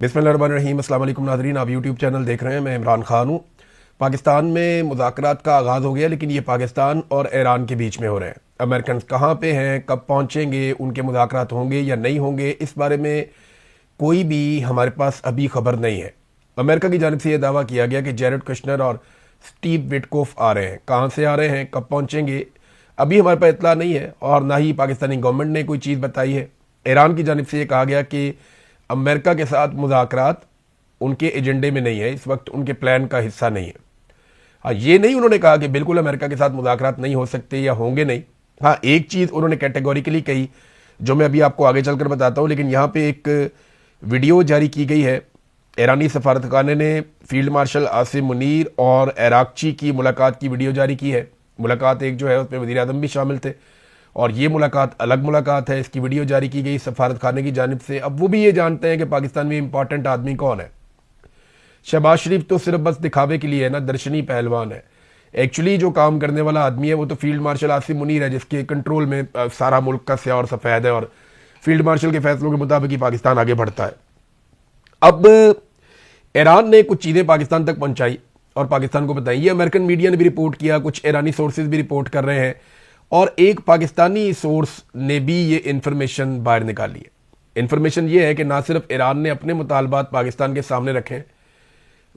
बिस्मिल्लाहिर्रहमानिर्रहीम। अस्सलाम वालेकुम नाज़रीन, आप यूट्यूब चैनल देख रहे हैं। मैं इमरान खान हूँ। पाकिस्तान में मुज़ाकरात का आगाज़ हो गया, लेकिन ये पाकिस्तान और ईरान के बीच में हो रहे हैं। अमेरिकन कहाँ पे हैं, कब पहुँचेंगे, उनके मुज़ाकरात होंगे या नहीं होंगे, इस बारे में कोई भी हमारे पास अभी खबर नहीं है। अमेरिका की जानिब से यह दावा किया गया कि जैरेड कुशनर और स्टीव विटकोफ आ रहे हैं। कहाँ से आ रहे हैं, कब पहुँचेंगे, अभी हमारे पास इत्तला नहीं है और ना ही पाकिस्तानी गवर्नमेंट ने कोई चीज़ बताई है। ईरान की जानिब से ये कहा गया कि अमेरिका के साथ मुज़ाकरात उनके एजेंडे में नहीं है, इस वक्त उनके प्लान का हिस्सा नहीं है। हाँ, ये नहीं उन्होंने कहा कि बिल्कुल अमेरिका के साथ मुज़ाकरात नहीं हो सकते या होंगे नहीं। हाँ, एक चीज़ उन्होंने कैटेगोरिकली कही जो मैं अभी आपको आगे चलकर बताता हूँ, लेकिन यहाँ पे एक वीडियो जारी की गई है। ईरानी सफारतखाने ने फील्ड मार्शल आसिम मुनीर और अरागची की मुलाकात की वीडियो जारी की है। मुलाकात एक जो है उसमें वज़ीर आज़म भी शामिल थे और ये मुलाकात अलग मुलाकात है। इसकी वीडियो जारी की गई सफारत खाने की जानिब से। अब वो भी ये जानते हैं कि पाकिस्तान में इंपॉर्टेंट आदमी कौन है। शहबाज शरीफ तो सिर्फ बस दिखावे के लिए है ना, दर्शनी पहलवान है। एक्चुअली जो काम करने वाला आदमी है वो तो फील्ड मार्शल आसिम मुनीर है, जिसके कंट्रोल में सारा मुल्क का स्या और सफ़ेद है और फील्ड मार्शल के फैसलों के मुताबिक ही पाकिस्तान आगे बढ़ता है। अब ईरान ने कुछ चीज़ें पाकिस्तान तक पहुंचाई और पाकिस्तान को बताई। ये अमेरिकन मीडिया ने भी रिपोर्ट किया, कुछ ईरानी सोर्सेज भी रिपोर्ट कर रहे हैं और एक पाकिस्तानी सोर्स ने भी ये इन्फॉर्मेशन बाहर निकाली है। इन्फॉर्मेशन ये है कि ना सिर्फ ईरान ने अपने मुतालबात पाकिस्तान के सामने रखे,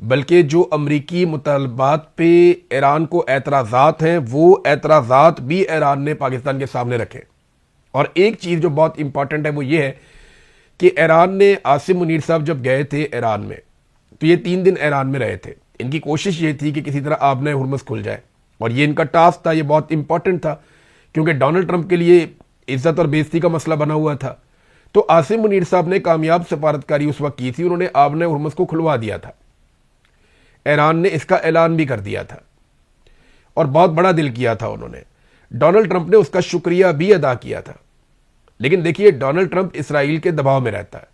बल्कि जो अमरीकी मुतालबात पे ईरान को एतराज़ात हैं वो एतराज़ात भी ईरान ने पाकिस्तान के सामने रखे। और एक चीज़ जो बहुत इंपॉर्टेंट है वो ये है कि ईरान ने आसिम मुनीर साहब जब गए थे ईरान में, तो ये 3 दिन ईरान में रहे थे। इनकी कोशिश ये थी कि किसी तरह आबने हुर्मुज़ खुल जाए और ये इनका टास्क था। ये बहुत इंपॉर्टेंट था क्योंकि डोनाल्ड ट्रंप के लिए इज्जत और बेइज्जती का मसला बना हुआ था। तो आसिम मुनीर साहब ने कामयाब सफारतकारी उस वक्त की थी, उन्होंने आबने हुर्मुज़ को खुलवा दिया था। ईरान ने इसका ऐलान भी कर दिया था और बहुत बड़ा दिल किया था उन्होंने। डोनाल्ड ट्रंप ने उसका शुक्रिया भी अदा किया था। लेकिन देखिए, डोनाल्ड ट्रंप इसराइल के दबाव में रहता है।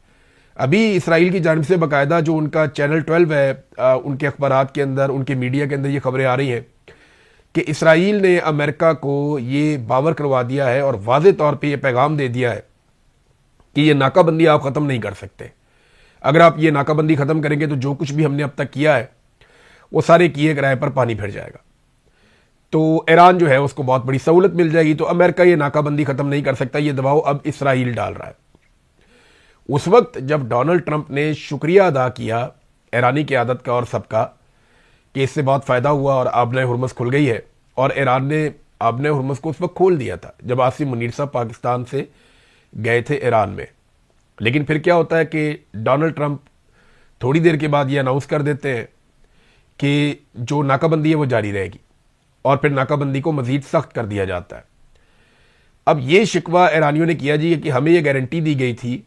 अभी इसराइल की जानिब से बाकायदा जो उनका चैनल 12 है, उनके अखबारात के अंदर, उनके मीडिया के अंदर ये खबरें आ रही हैं कि इसराइल ने अमेरिका को ये बावर करवा दिया है और वाज़े तौर पे ये पैगाम दे दिया है कि ये नाकाबंदी आप ख़त्म नहीं कर सकते। अगर आप ये नाकाबंदी ख़त्म करेंगे तो जो कुछ भी हमने अब तक किया है वो सारे किए किराए पर पानी फिर जाएगा। तो ईरान जो है उसको बहुत बड़ी सहूलत मिल जाएगी। तो अमेरिका ये नाकाबंदी ख़त्म नहीं कर सकता, ये दबाव अब इसराइल डाल रहा है। उस वक्त जब डोनाल्ड ट्रंप ने शुक्रिया अदा किया ईरानी क़यादत का और सबका कि इससे बहुत फ़ायदा हुआ और आबने हुर्मुज़ खुल गई है, और ईरान ने आबने हुर्मुज़ को उस वक्त खोल दिया था जब आसिम मुनीर साहब पाकिस्तान से गए थे ईरान में। लेकिन फिर क्या होता है कि डोनाल्ड ट्रंप थोड़ी देर के बाद ये अनाउंस कर देते हैं कि जो नाकाबंदी है वो जारी रहेगी और फिर नाकाबंदी को मज़ीद सख्त कर दिया जाता है। अब ये शिकवा ईरानियों ने किया जी कि हमें ये गारंटी दी गई थी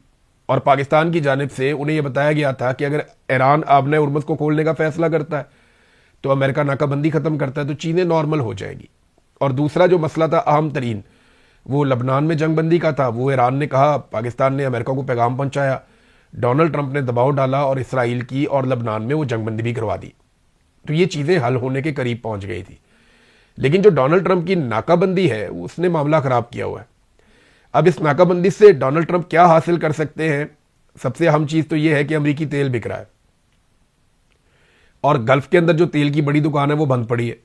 और पाकिस्तान की जानिब से उन्हें यह बताया गया था कि अगर ईरान आबने हुर्मुज़ को खोलने का फैसला करता है तो अमेरिका नाकाबंदी ख़त्म करता है तो चीज़ें नॉर्मल हो जाएगी। और दूसरा जो मसला था अहम तरीन, वो लबनान में जंगबंदी का था। वो ईरान ने कहा, पाकिस्तान ने अमेरिका को पैगाम पहुंचाया, डोनाल्ड ट्रंप ने दबाव डाला और इसराइल की और लबनान में वो जंगबंदी भी करवा दी। तो ये चीज़ें हल होने के करीब पहुंच गई थी। लेकिन जो डोनाल्ड ट्रंप की नाकाबंदी है उसने मामला ख़राब किया हुआ है। अब इस नाकाबंदी से डोनाल्ड ट्रंप क्या हासिल कर सकते हैं? सबसे अहम चीज़ तो यह है कि अमरीकी तेल बिक रहा है और गल्फ के अंदर जो तेल की बड़ी दुकान है वो बंद पड़ी है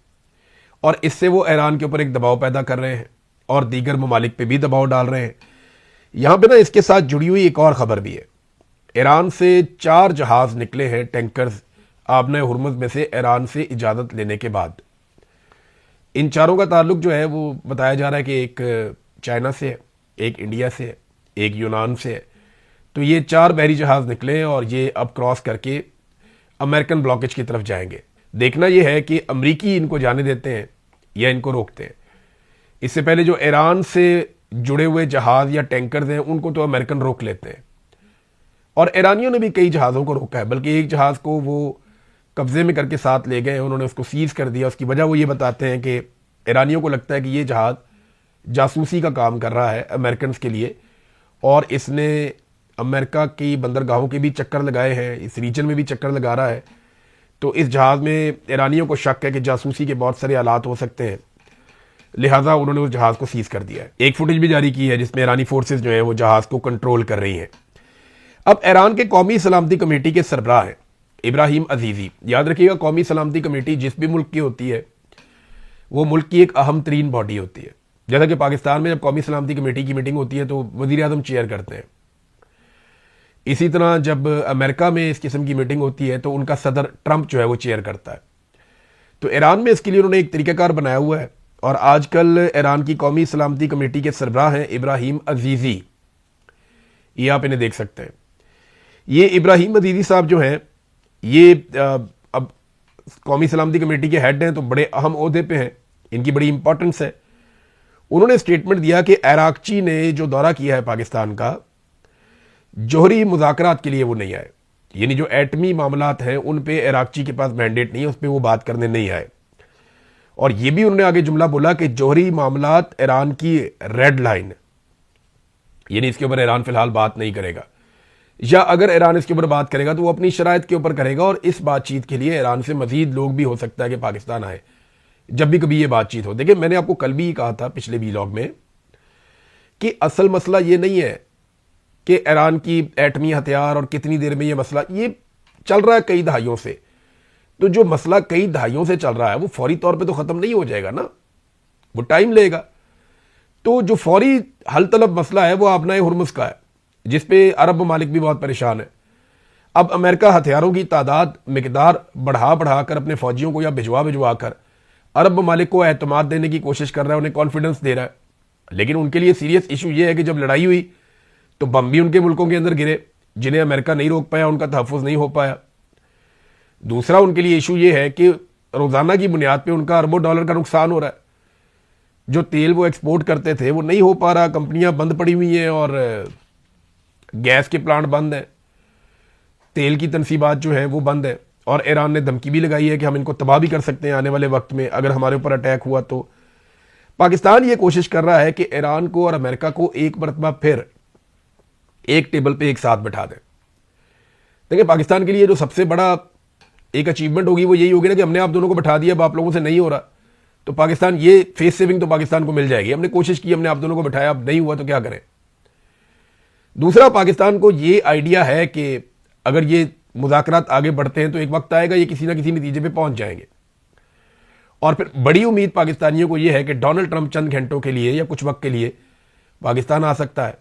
और इससे वो ईरान के ऊपर एक दबाव पैदा कर रहे हैं और दीगर ममालिक पे भी दबाव डाल रहे हैं। यहाँ पे ना इसके साथ जुड़ी हुई एक और ख़बर भी है। ईरान से 4 जहाज़ निकले हैं, टैंकर्स, आबने हुर्मुज़ में से ईरान से इजाज़त लेने के बाद। इन चारों का ताल्लुक जो है वो बताया जा रहा है कि एक चाइना से है, एक इंडिया से है, एक यूनान से है। तो ये 4 बहरी जहाज़ निकले हैं और ये अब क्रॉस करके अमेरिकन ब्लॉकेज की तरफ जाएंगे। देखना यह है कि अमरीकी इनको जाने देते हैं या इनको रोकते हैं। इससे पहले जो ईरान से जुड़े हुए जहाज़ या टैंकर्स हैं उनको तो अमेरिकन रोक लेते हैं और ईरानियों ने भी कई जहाज़ों को रोका है, बल्कि एक जहाज़ को वो कब्जे में करके साथ ले गए, उन्होंने उसको सीज़ कर दिया। उसकी वजह वो ये बताते हैं कि ईरानियों को लगता है कि ये जहाज़ जासूसी का काम कर रहा है अमेरिकन के लिए और इसने अमेरिका की बंदरगाहों के भी चक्कर लगाए हैं, इस रीजन में भी चक्कर लगा रहा है। तो इस जहाज़ में ईरानियों को शक है कि जासूसी के बहुत सारे हालात हो सकते हैं, लिहाजा उन्होंने उस जहाज़ को सीज़ कर दिया है। एक फुटेज भी जारी की है जिसमें ईरानी फोर्सेस जो है वो जहाज़ को कंट्रोल कर रही हैं। अब ईरान के कौमी सलामती कमेटी के सरबराह हैं इब्राहिम अजीज़ी। याद रखिएगा, कौमी सलामती कमेटी जिस भी मुल्क की होती है वो मुल्क की एक अहम तरीन बॉडी होती है। जैसा कि पाकिस्तान में जब कौमी सलामती कमेटी की मीटिंग होती है तो वज़ीर आज़म चेयर करते हैं, इसी तरह जब अमेरिका में इस किस्म की मीटिंग होती है तो उनका सदर ट्रंप जो है वो चेयर करता है। तो ईरान में इसके लिए उन्होंने एक तरीक़ाकार बनाया हुआ है और आजकल ईरान की कौमी सलामती कमेटी के सरबराह हैं इब्राहिम अजीज़ी। ये आप इन्हें देख सकते हैं। ये इब्राहिम अजीज़ी साहब जो हैं ये अब कौमी सलामती कमेटी के हेड हैं तो बड़े अहम ओहदे पे हैं, इनकी बड़ी इंपॉर्टेंस है। उन्होंने स्टेटमेंट दिया कि इराक़ची ने जो दौरा किया है पाकिस्तान का, जौहरी मुज़ाकरात के लिए वो नहीं आए, यानी जो एटमी मामलात हैं उन पे इराक़ची के पास मैंडेट नहीं है, उस पर वो बात करने नहीं आए। और ये भी उन्होंने आगे जुमला बोला कि जौहरी मामलात ईरान की रेड लाइन, यानी इसके ऊपर ईरान फिलहाल बात नहीं करेगा, या अगर ईरान इसके ऊपर बात करेगा तो वो अपनी शराइत के ऊपर करेगा। और इस बातचीत के लिए ईरान से मजीद लोग भी हो सकता है कि पाकिस्तान आए जब भी कभी ये बातचीत हो। देखिए, मैंने आपको कल भी कहा था पिछले व्लॉग में कि असल मसला ये नहीं है कि ईरान की एटमी हथियार और कितनी देर में ये मसला, ये चल रहा है कई दहाइयों से। तो जो मसला कई दहाइयों से चल रहा है वो फौरी तौर पे तो ख़त्म नहीं हो जाएगा ना, वो टाइम लेगा। तो जो फौरी हल तलब मसला है वो आपना हुर्मुज़ का है, जिसपे अरब ममालिक भी बहुत परेशान है। अब अमेरिका हथियारों की तादाद मिकदार बढ़ा कर अपने फौजियों को या भिजवा कर अरब ममालिक को एतमाद देने की कोशिश कर रहा है, उन्हें कॉन्फिडेंस दे रहा है। लेकिन उनके लिए सीरियस इशू ये है कि जब लड़ाई हुई तो बम भी उनके मुल्कों के अंदर गिरे, जिन्हें अमेरिका नहीं रोक पाया, उनका तहफ़्फ़ुज़ नहीं हो पाया। दूसरा उनके लिए इशू ये है कि रोज़ाना की बुनियाद पे उनका अरबों डॉलर का नुकसान हो रहा है। जो तेल वो एक्सपोर्ट करते थे वो नहीं हो पा रहा, कंपनियां बंद पड़ी हुई हैं और गैस के प्लांट बंद हैं, तेल की तनसीबात जो है वो बंद है। और ईरान ने धमकी भी लगाई है कि हम इनको तबाह भी कर सकते हैं आने वाले वक्त में अगर हमारे ऊपर अटैक हुआ तो। पाकिस्तान ये कोशिश कर रहा है कि ईरान को और अमेरिका को एक मरतबा फिर एक टेबल पे एक साथ बैठा दें। देखिए, पाकिस्तान के लिए जो सबसे बड़ा एक अचीवमेंट होगी वो यही होगी ना कि हमने आप दोनों को बैठा दिया, अब आप लोगों से नहीं हो रहा तो पाकिस्तान, ये फेस सेविंग तो पाकिस्तान को मिल जाएगी। हमने कोशिश की, हमने आप दोनों को बैठाया, अब नहीं हुआ तो क्या करें। दूसरा, पाकिस्तान को ये आइडिया है कि अगर ये मुज़ाकरात आगे बढ़ते हैं तो एक वक्त आएगा ये किसी ना किसी नतीजे पे पहुंच जाएंगे। और फिर बड़ी उम्मीद पाकिस्तानियों को यह है कि डोनाल्ड ट्रंप चंद घंटों के लिए या कुछ वक्त के लिए पाकिस्तान आ सकता है।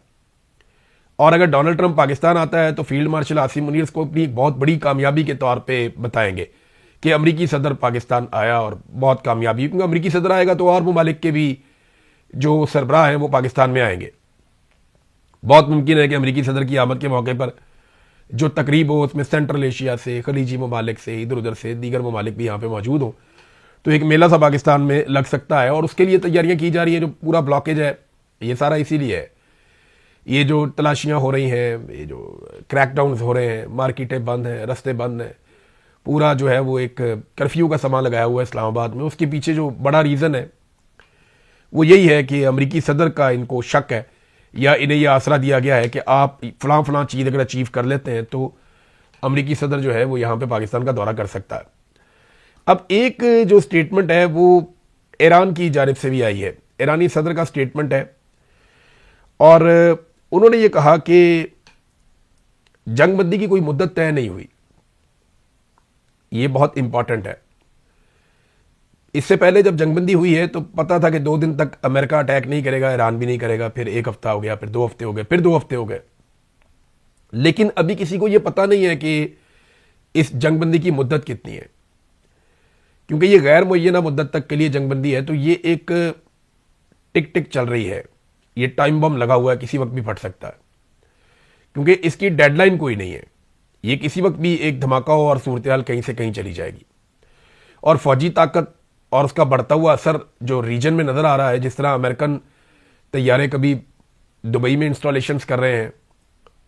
और अगर डोनाल्ड ट्रंप पाकिस्तान आता है तो फील्ड मार्शल आसिम मुनीर को अपनी एक बहुत बड़ी कामयाबी के तौर पे बताएंगे कि अमरीकी सदर पाकिस्तान आया और बहुत कामयाबी। क्योंकि अमरीकी सदर आएगा तो और ममालिक के भी जो सरबराह हैं वो पाकिस्तान में आएंगे। बहुत मुमकिन है कि अमरीकी सदर की आमद के मौके पर जो तकरीब हो उसमें सेंट्रल एशिया से, खलीजी ममालिक से, इधर उधर से दीगर ममालिक भी यहाँ पे मौजूद हो, तो एक मेला सा पाकिस्तान में लग सकता है। और उसके लिए तैयारियां की जा रही है। जो पूरा ब्लॉकेज है ये सारा इसीलिए है, ये जो तलाशियां हो रही हैं, ये जो क्रैकडाउन हो रहे हैं, मार्केटें बंद हैं, रास्ते बंद हैं, पूरा जो है वो एक कर्फ्यू का सामान लगाया हुआ है इस्लामाबाद में। उसके पीछे जो बड़ा रीज़न है वो यही है कि अमरीकी सदर का इनको शक है या इन्हें यह आसरा दिया गया है कि आप फलां चीज़ अगर अचीव कर लेते हैं तो अमरीकी सदर जो है वो यहाँ पे पाकिस्तान का दौरा कर सकता है। अब एक जो स्टेटमेंट है वो ईरान की जानिब से भी आई है, ईरानी सदर का स्टेटमेंट है और उन्होंने ये कहा कि जंगबंदी की कोई मुद्दत तय नहीं हुई। ये बहुत इंपॉर्टेंट है। इससे पहले जब जंगबंदी हुई है तो पता था कि 2 दिन तक अमेरिका अटैक नहीं करेगा, ईरान भी नहीं करेगा, फिर 1 हफ्ता हो गया, फिर 2 हफ्ते हो गए, फिर 2 हफ्ते हो गए। लेकिन अभी किसी को यह पता नहीं है कि इस जंगबंदी की मुद्दत कितनी है, क्योंकि ये गैर मुय्यना मुद्दत तक के लिए जंगबंदी है। तो ये एक टिक टिक चल रही है, ये टाइम बम लगा हुआ है, किसी वक्त भी फट सकता है, क्योंकि इसकी डेडलाइन कोई नहीं है। ये किसी वक्त भी एक धमाका हो और सूरत हाल कहीं से कहीं चली जाएगी। और फौजी ताकत और उसका बढ़ता हुआ असर जो रीजन में नज़र आ रहा है, जिस तरह अमेरिकन तैयारे कभी दुबई में इंस्टॉलेशंस कर रहे हैं,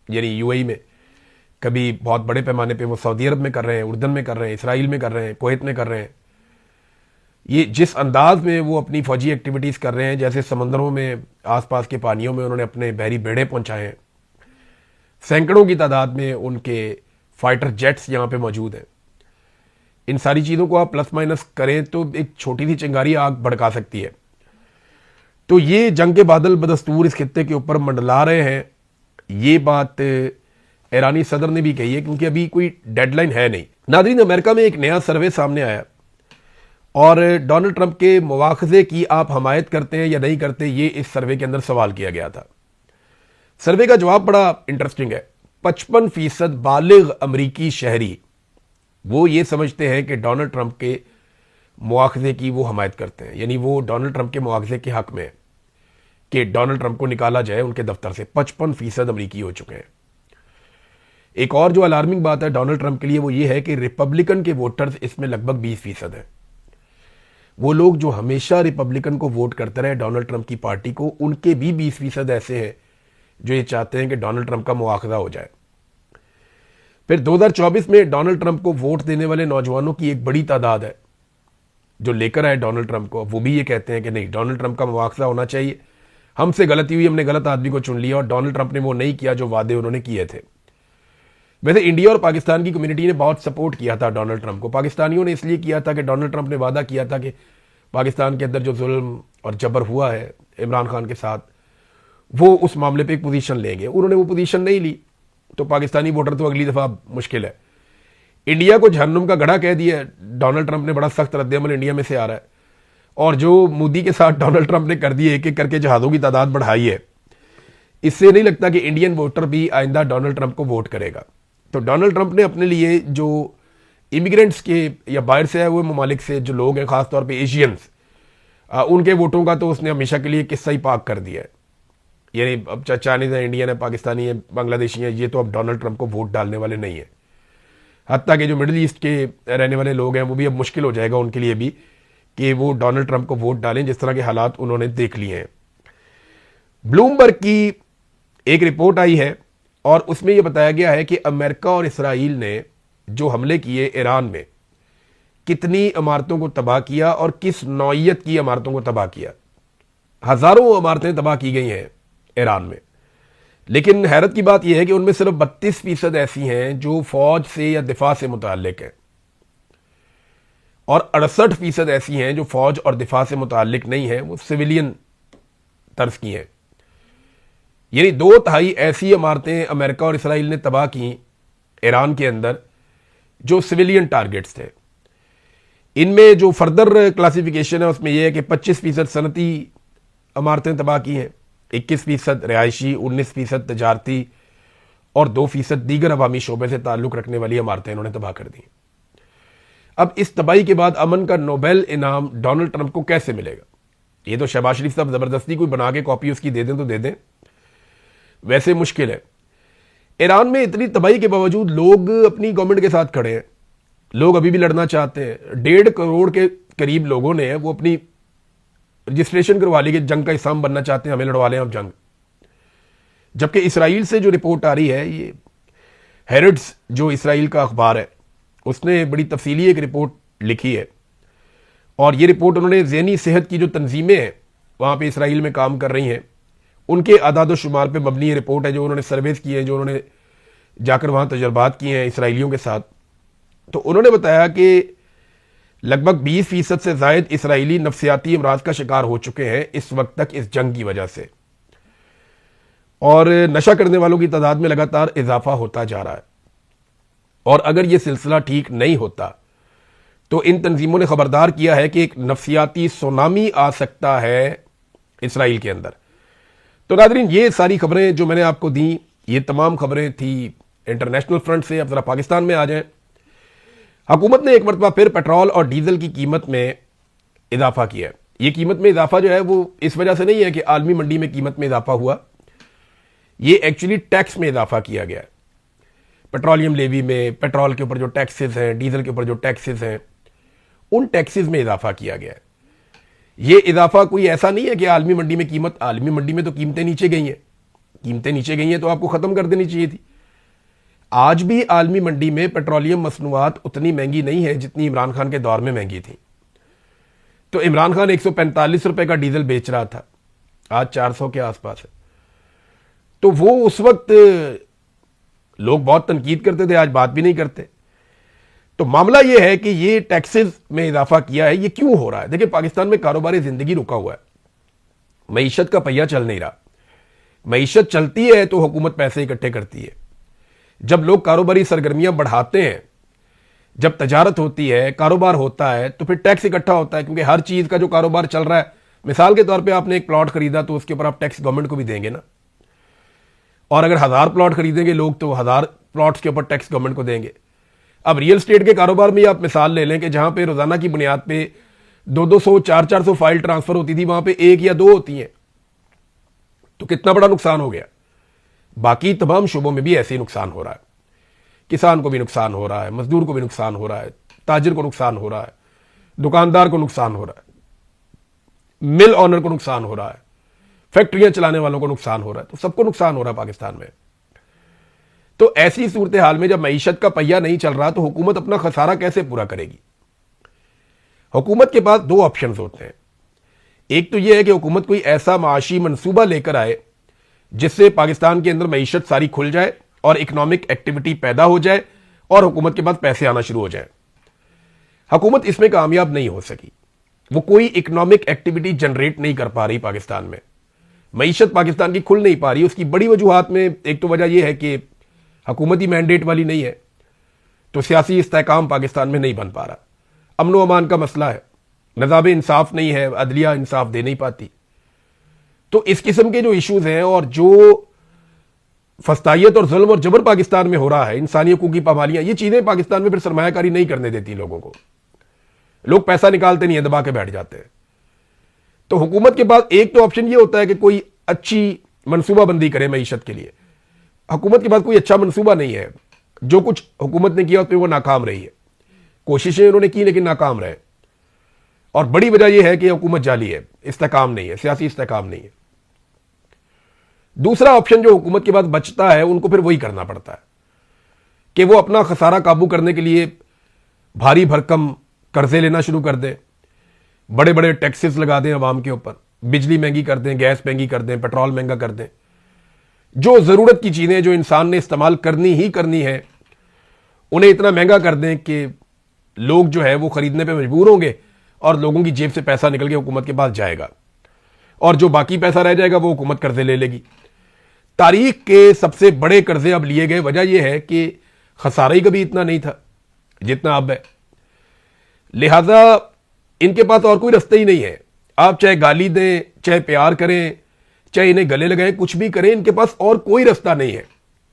यानी यूएई में, कभी बहुत बड़े पैमाने पे वो सऊदी अरब में कर रहे हैं, उर्दन में कर रहे हैं, इसराइल में कर रहे हैं, कुवैत में कर रहे हैं। ये जिस अंदाज में वो अपनी फौजी एक्टिविटीज़ कर रहे हैं, जैसे समंदरों में, आसपास के पानियों में उन्होंने अपने बहरी बेड़े पहुंचाए हैं, सैकड़ों की तादाद में उनके फाइटर जेट्स यहाँ पे मौजूद हैं। इन सारी चीज़ों को आप प्लस माइनस करें तो एक छोटी सी चिंगारी आग भड़का सकती है। तो ये जंग के बादल बदस्तूर इस खित्ते के ऊपर मंडला रहे हैं। ये बात ईरानी सदर ने भी कही है, क्योंकि अभी कोई डेडलाइन है नहीं। नादरीन, अमेरिका में एक नया सर्वे सामने आया और डोनाल्ड ट्रंप के मुआखजे की आप हमायत करते हैं या नहीं करते, ये इस सर्वे के अंदर सवाल किया गया था। सर्वे का जवाब बड़ा इंटरेस्टिंग है। 55% बालिग अमरीकी शहरी वो ये समझते हैं कि डोनाल्ड ट्रंप के मुआखजे की वो हमायत करते हैं, यानी वो डोनाल्ड ट्रंप के मुआखजे के हक में है कि डोनाल्ड ट्रंप को निकाला जाए उनके दफ्तर से। 55% अमरीकी हो चुके हैं। एक और जो अलार्मिंग बात है डोनाल्ड ट्रंप के लिए वो ये है कि रिपब्लिकन के वोटर्स इसमें लगभग 20% हैं। वो लोग जो हमेशा रिपब्लिकन को वोट करते रहे, डोनाल्ड ट्रंप की पार्टी को, उनके भी 20% ऐसे हैं जो ये चाहते हैं कि डोनाल्ड ट्रंप का मुआखजा हो जाए। फिर 2024 में डोनाल्ड ट्रंप को वोट देने वाले नौजवानों की एक बड़ी तादाद है जो लेकर आए डोनाल्ड ट्रंप को। वो भी ये कहते हैं कि नहीं, डोनाल्ड ट्रंप का मुआखजा होना चाहिए, हमसे गलती हुई, हमने गलत आदमी को चुन लिया और डोनाल्ड ट्रंप ने वो नहीं किया जो वादे उन्होंने किए थे। वैसे इंडिया और पाकिस्तान की कम्युनिटी ने बहुत सपोर्ट किया था डोनाल्ड ट्रंप को। पाकिस्तानियों ने इसलिए किया था कि डोनाल्ड ट्रंप ने वादा किया था कि पाकिस्तान के अंदर जो जुल्म और जबर हुआ है इमरान खान के साथ, वो उस मामले पे एक पोजीशन लेंगे। उन्होंने वो पोजीशन नहीं ली तो पाकिस्तानी वोटर तो अगली दफ़ा मुश्किल है। इंडिया को जहन्नुम का गड़ा कह दिया डोनाल्ड ट्रंप ने, बड़ा सख्त रद्देअमल इंडिया में से आ रहा है। और जो मोदी के साथ डोनाल्ड ट्रंप ने कर दिए, एक एक करके जहाज़ों की तादाद बढ़ाई है, इससे नहीं लगता कि इंडियन वोटर भी आइंदा डोनाल्ड ट्रंप को वोट करेगा। तो डोनाल्ड ट्रंप ने अपने लिए जो इमिग्रेंट्स के या बाहर से आए हुए ममालिक से जो लोग हैं, ख़ासतौर पे एशियंस, उनके वोटों का तो उसने हमेशा के लिए किस्सा ही पाक कर दिया है। यानी अब चाइनीज़ है, इंडियन है, पाकिस्तानी है, बांग्लादेशी है, ये तो अब डोनाल्ड ट्रंप को वोट डालने वाले नहीं है। हत्ता कि जो मिडिल ईस्ट के रहने वाले लोग हैं वो भी अब मुश्किल हो जाएगा उनके लिए भी कि वो डोनाल्ड ट्रंप को वोट डालें, जिस तरह के हालात उन्होंने देख लिए हैं। ब्लूमबर्ग की एक रिपोर्ट आई है और उसमें यह बताया गया है कि अमेरिका और इसराइल ने जो हमले किए ईरान में, कितनी इमारतों को तबाह किया और किस नौइयत की इमारतों को तबाह किया। हजारों इमारतें तबाह की गई हैं ईरान में, लेकिन हैरत की बात यह है कि उनमें सिर्फ 32% ऐसी हैं जो फौज से या दिफा से मुताल्लिक हैं और 68% ऐसी हैं जो फौज और दिफा से मुताल्लिक नहीं है, वो सिविलियन तर्ज की हैं। यानी 2/3 ऐसी इमारतें अमेरिका और इसराइल ने तबाह की ईरान के अंदर जो सिविलियन टारगेट्स थे। इनमें जो फर्दर क्लासिफिकेशन है उसमें यह है कि 25% सनती इमारतें तबाह की हैं, 21% रिहायशी, 19% तजारती और 2% दीगर अवामी शोबे से ताल्लुक़ रखने वाली इमारतें इन्होंने तबाह कर दी। अब इस तबाही के बाद अमन का नोबेल इनाम डोनाल्ड ट्रंप को कैसे मिलेगा? ये तो शहबाज शरीफ साहब ज़बरदस्ती कोई बना के कॉपी उसकी दे दें तो दे दें, वैसे मुश्किल है। ईरान में इतनी तबाही के बावजूद लोग अपनी गवर्नमेंट के साथ खड़े हैं, लोग अभी भी लड़ना चाहते हैं। 1.5 करोड़ के करीब लोगों ने वो अपनी रजिस्ट्रेशन करवा ली कि जंग का हिस्सा हम बनना चाहते हैं, हमें लड़वा लें अब जंग। जबकि इसराइल से जो रिपोर्ट आ रही है, ये हेरड्स जो इसराइल का अखबार है, उसने बड़ी तफसीली एक रिपोर्ट लिखी है और ये रिपोर्ट उन्होंने ज़हनी सेहत की जो तंजीमें हैं वहाँ पे इसराइल में काम कर रही हैं उनके आदाद शुमार पे मबनी रिपोर्ट है, जो उन्होंने सर्वेस किए हैं, जो उन्होंने जाकर वहाँ तजर्बात किए हैं इसराइलियों के साथ। तो उन्होंने बताया कि लगभग 20% से ज़ायद इसराइली नफ्सियाती अमराज का शिकार हो चुके हैं इस वक्त तक इस जंग की वजह से, और नशा करने वालों की तादाद में लगातार इजाफा होता जा रहा है। और अगर ये सिलसिला ठीक नहीं होता तो इन तंजीमों ने खबरदार किया है कि एक नफ्सियाती सुनामी आ सकता है इसराइल के अंदर। तो नादरीन, ये सारी खबरें जो मैंने आपको दी, ये तमाम खबरें थी इंटरनेशनल फ्रंट से। अब जरा पाकिस्तान में आ जाएं। हुकूमत ने एक मरतबा फिर पेट्रोल और डीजल की कीमत में इजाफा किया है। ये कीमत में इजाफा जो है वो इस वजह से नहीं है कि आलमी मंडी में कीमत में इजाफा हुआ, ये एक्चुअली टैक्स में इजाफा किया गया है। पेट्रोलियम लेवी में पेट्रोल के ऊपर जो टैक्सेस हैं, डीजल के ऊपर जो टैक्सेस हैं, उन टैक्सेस में इजाफा किया गया है। ये इजाफा कोई ऐसा नहीं है कि आलमी मंडी में कीमत, आलमी मंडी में तो कीमतें नीचे गई हैं, कीमतें नीचे गई हैं तो आपको ख़त्म कर देनी चाहिए थी। आज भी आलमी मंडी में पेट्रोलियम मसनूआत उतनी महंगी नहीं है जितनी इमरान खान के दौर में महंगी थी। तो इमरान खान 145 रुपए का डीजल बेच रहा था, आज 400 के आसपास है। तो वो उस वक्त लोग बहुत तनकीद करते थे, आज बात भी नहीं करते। तो मामला यह है कि ये टैक्सेस में इजाफा किया है, ये क्यों हो रहा है? देखिए, पाकिस्तान में कारोबारी जिंदगी रुका हुआ है, मईशत का पहिया चल नहीं रहा। मईशत चलती है तो हुकूमत पैसे इकट्ठे करती है, जब लोग कारोबारी सरगर्मियां बढ़ाते हैं, जब तजारत होती है, कारोबार होता है, तो फिर टैक्स इकट्ठा होता है, क्योंकि हर चीज का जो कारोबार चल रहा है, मिसाल के तौर पे आपने एक प्लॉट खरीदा तो उसके ऊपर आप टैक्स गवर्नमेंट को भी देंगे ना। और अगर 1000 प्लॉट खरीदेंगे लोग तो 1000 प्लॉट्स के ऊपर टैक्स गवर्नमेंट को देंगे। अब रियल स्टेट के कारोबार में आप मिसाल ले लें कि जहां पे रोजाना की बुनियाद पे 200 400 फाइल ट्रांसफर होती थी, वहां पे 1 या 2 होती हैं, तो कितना बड़ा नुकसान हो गया। बाकी तमाम शुबों में भी ऐसे ही नुकसान हो रहा है। किसान को भी नुकसान हो रहा है, मजदूर को भी नुकसान हो रहा है, ताजिर को नुकसान हो रहा है, दुकानदार को नुकसान हो रहा है, मिल ऑनर को नुकसान हो रहा है, फैक्ट्रियां चलाने वालों को नुकसान हो रहा है, तो सबको नुकसान हो रहा है पाकिस्तान में। तो ऐसी सूरत हाल में जब मईशत का पहिया नहीं चल रहा तो हुकूमत अपना खसारा कैसे पूरा करेगी। हुकूमत के पास 2 ऑप्शन होते हैं। एक तो यह है कि हुकूमत कोई ऐसा माशी मंसूबा लेकर आए जिससे पाकिस्तान के अंदर मईशत सारी खुल जाए और इकोनॉमिक एक्टिविटी पैदा हो जाए और हुकूमत के पास पैसे आना शुरू हो जाए। हुकूमत इसमें कामयाब नहीं हो सकी, वो कोई इकोनॉमिक एक्टिविटी जनरेट नहीं कर पा रही पाकिस्तान में, मईशत पाकिस्तान की खुल नहीं पा रही। उसकी बड़ी वजूहात में एक तो वजह यह है कि हुकूमती मैंडेट वाली नहीं है, तो सियासी इस्तेहकाम पाकिस्तान में नहीं बन पा रहा, अमन अमान का मसला है, निज़ाम इंसाफ नहीं है, अदलिया इंसाफ दे नहीं पाती। तो इस किस्म के जो इश्यूज हैं और जो फस्तायत और जुल्म और जबर पाकिस्तान में हो रहा है, इंसानी हकूक की पामालियां, ये चीजें पाकिस्तान में फिर सरमायाकारी नहीं करने देती लोगों को। लोग पैसा निकालते नहीं है, दबा के बैठ जाते हैं। तो हुकूमत के पास एक तो ऑप्शन ये होता है कि कोई अच्छी मनसूबाबंदी करे मईशत के लिए। हुकूमत के पास कोई अच्छा मनसूबा नहीं है, जो कुछ हुकूमत ने किया उसमें वो नाकाम रही है। कोशिशें उन्होंने की लेकिन नाकाम रहे, और बड़ी वजह यह है कि हुकूमत जाली है, इस्तेकाम नहीं है, सियासी इस्तेकाम नहीं है। दूसरा ऑप्शन जो हुकूमत के पास बचता है, उनको फिर वही करना पड़ता है कि वो अपना खसारा काबू करने के लिए भारी भरकम कर्जे लेना शुरू कर दें, बड़े बड़े टैक्सेस लगा दें अवाम के ऊपर, बिजली महंगी कर दें, गैस महंगी कर दें, पेट्रोल महंगा कर दें। जो जरूरत की चीजें जो इंसान ने इस्तेमाल करनी ही करनी है, उन्हें इतना महंगा कर दें कि लोग जो है वो खरीदने पे मजबूर होंगे और लोगों की जेब से पैसा निकल के हुकूमत के पास जाएगा, और जो बाकी पैसा रह जाएगा वो हुकूमत कर्जे ले लेगी। तारीख के सबसे बड़े कर्जे अब लिए गए। वजह यह है कि खसारा ही कभी इतना नहीं था जितना अब है, लिहाजा इनके पास और कोई रास्ता ही नहीं है। आप चाहे गाली दें, चाहे प्यार करें, चाहे इन्हें गले लगाएं, कुछ भी करें, इनके पास और कोई रास्ता नहीं है।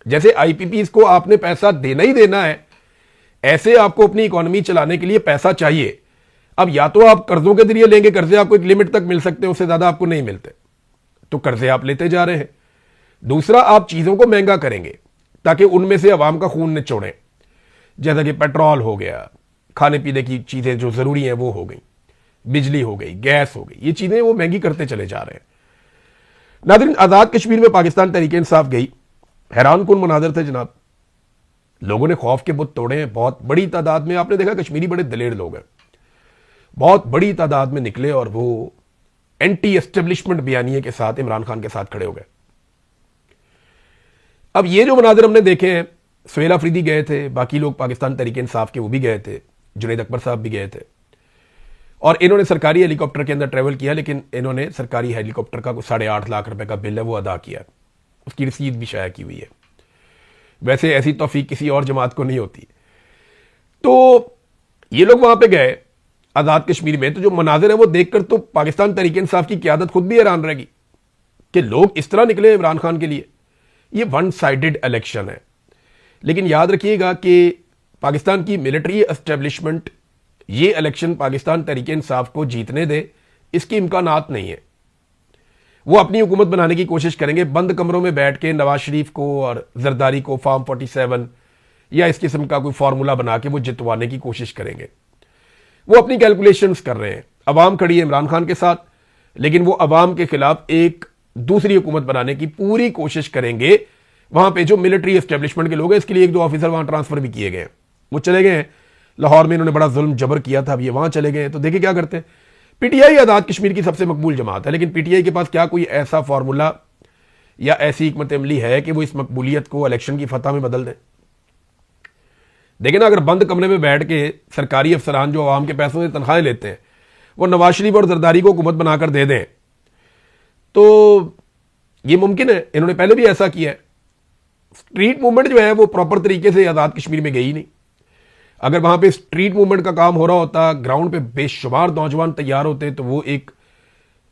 जैसे आईपीपीज को आपने पैसा देना ही देना है, ऐसे आपको अपनी इकोनॉमी चलाने के लिए पैसा चाहिए। अब या तो आप कर्जों के जरिए लेंगे, कर्जे आपको एक लिमिट तक मिल सकते हैं, उससे ज्यादा आपको नहीं मिलते, तो कर्जे आप लेते जा रहे हैं। दूसरा, आप चीजों को महंगा करेंगे ताकि उनमें से अवाम का खून निचोड़ें, जैसा कि पेट्रोल हो गया, खाने पीने की चीजें जो जरूरी हैं वो हो गई, बिजली हो गई, गैस हो गई, ये चीजें वो महंगी करते चले जा रहे हैं। नाज़रीन, आजाद कश्मीर में पाकिस्तान तहरीक इंसाफ गई, हैरान कुन मनाजर थे जनाब। लोगों ने खौफ के बुत तोड़े हैं, बहुत बड़ी तादाद में। आपने देखा कश्मीरी बड़े दलेर लोग हैं, बहुत बड़ी तादाद में निकले और वो एंटी एस्टेब्लिशमेंट बयानिए के साथ इमरान खान के साथ खड़े हो गए। अब ये जो मनाजिर हमने देखे हैं, सुहेल अफरीदी गए थे, बाकी लोग पाकिस्तान तहरीक इंसाफ के वो भी गए थे, जुनैद अकबर साहब भी गए थे, और इन्होंने सरकारी हेलीकॉप्टर के अंदर ट्रेवल किया, लेकिन इन्होंने सरकारी हेलीकॉप्टर का 8.5 लाख रुपए का बिल है वो अदा किया, उसकी रसीद भी शाया की हुई है। वैसे ऐसी तौफीक किसी और जमात को नहीं होती। तो ये लोग वहां पे गए आजाद कश्मीर में, तो जो मनाजिर है वो देखकर तो पाकिस्तान तहरीक इंसाफ की क्यादत खुद भी हैरान रहेगी कि लोग इस तरह निकले इमरान खान के लिए। ये वन साइडेड इलेक्शन है, लेकिन याद रखिएगा कि पाकिस्तान की मिलिट्री एस्टेब्लिशमेंट ये इलेक्शन पाकिस्तान तहरीक इंसाफ को जीतने दे, इसके इम्कानात नहीं है। वो अपनी हुकूमत बनाने की कोशिश करेंगे, बंद कमरों में बैठ के नवाज शरीफ को और जरदारी को फॉर्म 47 या इस किस्म का कोई फार्मूला बना के वो जितवाने की कोशिश करेंगे। वो अपनी कैलकुलेशंस कर रहे हैं। अवाम खड़ी है इमरान खान के साथ, लेकिन वो अवाम के खिलाफ एक दूसरी हुकूमत बनाने की पूरी कोशिश करेंगे। वहां पे जो मिलिट्री एस्टेब्लिशमेंट के लोग हैं, इसके लिए 1-2 ऑफिसर वहां ट्रांसफर भी किए गए, वो चले गए हैं। लाहौर में इन्होंने बड़ा जुल्म जबर किया था, अब ये वहां चले गए हैं। तो देखिए क्या करते हैं। पीटीआई आजाद कश्मीर की सबसे मकबूल जमात है, लेकिन पीटीआई के पास क्या कोई ऐसा फार्मूला या ऐसी हिकमत अमली है कि वो इस मकबूलियत को इलेक्शन की फतह में बदल दें। देखिए ना, अगर बंद कमरे में बैठ के सरकारी अफसरान जो आवाम के पैसों से तनख्वाहें लेते हैं वो नवाज शरीफ और जरदारी को हुकूमत बनाकर दे दें, तो ये मुमकिन है। इन्होंने पहले भी ऐसा किया है। स्ट्रीट मूवमेंट जो है वो प्रॉपर तरीके से आज़ाद कश्मीर में गई नहीं। अगर वहां पे स्ट्रीट मूवमेंट का काम हो रहा होता, ग्राउंड पे बेशुमार नौजवान तैयार होते, तो वो एक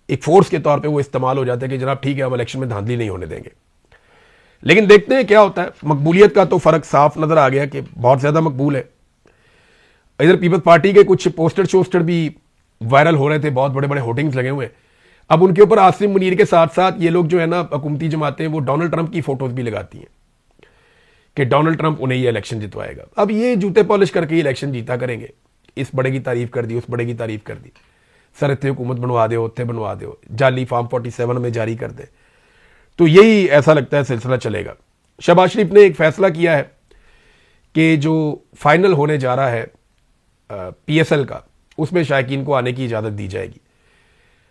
फोर्स के तौर पे वो इस्तेमाल हो जाते कि जनाब ठीक है, हम इलेक्शन में धांधली नहीं होने देंगे। लेकिन देखते हैं क्या होता है। मकबूलियत का तो फर्क साफ नजर आ गया कि बहुत ज्यादा मकबूल है। इधर पीपल्स पार्टी के कुछ पोस्टर भी वायरल हो रहे थे, बहुत बड़े बड़े होर्डिंग्स लगे हुए हैं। अब उनके ऊपर आसिम मुनीर के साथ साथ ये लोग जो है ना, हुकूमती जमातें, वो डोनाल्ड ट्रंप की फोटोज भी लगाती हैं कि डोनाल्ड ट्रंप उन्हें ये इलेक्शन जितवाएगा। अब ये जूते पॉलिश करके ये इलेक्शन जीता करेंगे। इस बड़े की तारीफ कर दी, उस बड़े की तारीफ कर दी, सर इतने हुकूमत बनवा दो, उत्थे बनवा दो, जाली फॉर्म 47 में जारी कर दे। तो यही ऐसा लगता है सिलसिला चलेगा। शहबाज शरीफ ने एक फैसला किया है कि जो फाइनल होने जा रहा है PSL का, उसमें शायकीन को आने की इजाज़त दी जाएगी।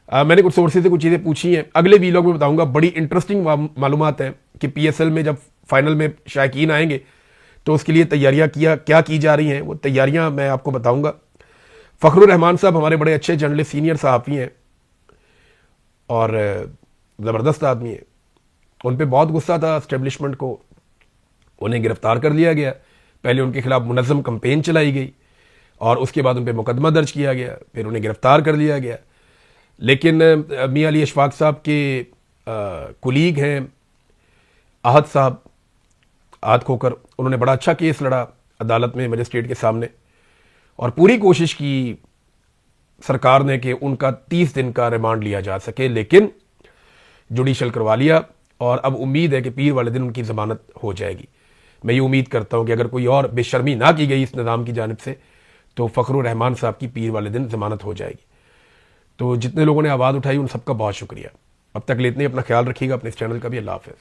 मैंने कुछ सोर्सेज से कुछ चीज़ें पूछी हैं, अगले वीलॉग में बताऊंगा। बड़ी इंटरेस्टिंग मालूमात है कि PSL में जब फाइनल में शायकीन आएंगे तो उसके लिए तैयारियां क्या की जा रही हैं, वो तैयारियां मैं आपको बताऊंगा। फ़खरुर रहमान साहब हमारे बड़े अच्छे जर्नलिस्ट, सीनियर सहाफ़ी हैं और ज़बरदस्त आदमी है। उन पर बहुत गुस्सा था एस्टेब्लिशमेंट को, उन्हें गिरफ्तार कर लिया गया। पहले उनके खिलाफ मुनज़्ज़म कंपेन चलाई गई और उसके बाद उन पर मुकदमा दर्ज किया गया, फिर उन्हें गिरफ्तार कर लिया गया। लेकिन मियां अली अशफाक साहब के कुलीग हैं आहद साहब, आहद खोकर, उन्होंने बड़ा अच्छा केस लड़ा अदालत में, मजिस्ट्रेट के सामने, और पूरी कोशिश की सरकार ने कि उनका 30 दिन का रिमांड लिया जा सके, लेकिन जुडिशल करवा लिया। और अब उम्मीद है कि पीर वाले दिन उनकी जमानत हो जाएगी। मैं ये उम्मीद करता हूं कि अगर कोई और बेशर्मी ना की गई इस निज़ाम की जानिब से, तो फ़खरुर रहमान साहब की पीर वाले दिन जमानत हो जाएगी। तो जितने लोगों ने आवाज़ उठाई उन सबका बहुत शुक्रिया। अब तक लेते हैं, अपना ख्याल रखिएगा, अपने इस चैनल का भी। अल्लाह हाफ़िज़।